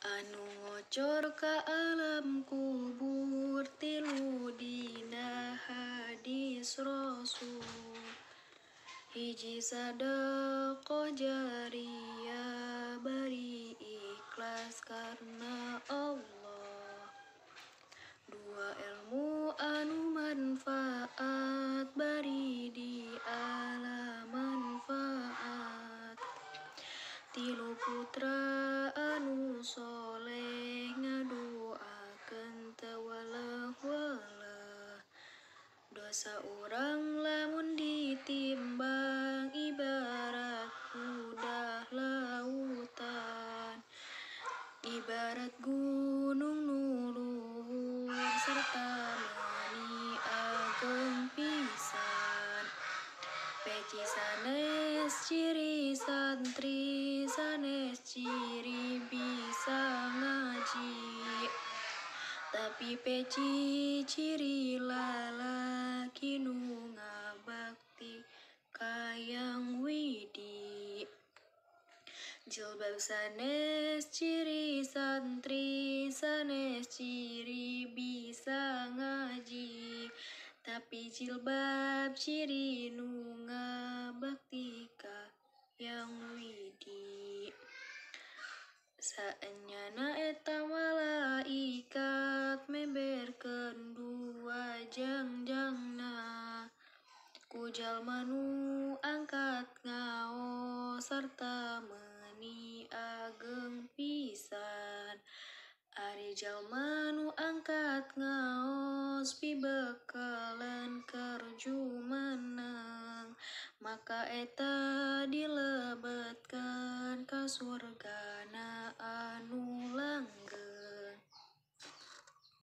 Anu ngocor ka alam kubur tilu dina hadis rasul. Hiji sadaqah jariyah bari ikhlas karena Allah. Dua ilmu anu manfaat bari di alam manfaat. Tilu putra anu soleh ngadoakeun teu waleh-waleh. Dosa urang lamun ditimbang ibarat udah lautan. Ibarat gunung nu luhur serta meuni ageng pisan. Peci sanes ciri santri, sanes ciri bisa ngaji. Tapi peci ciri lalaki nu ngabakti kayang widi. Jilbab sanes ciri santri, sanes ciri bisa ngaji. Tapi jilbab ciri nu ngabakti kayang widi. Saenyana eta malaikat memberkeun dua jangjangna. Ku jalma nu angkat ngaos sarta meuni ageng pisan. Ari jalma nu angkat ngaos pibekalan kerju menang, maka eta dilebetkeun ka surgana anu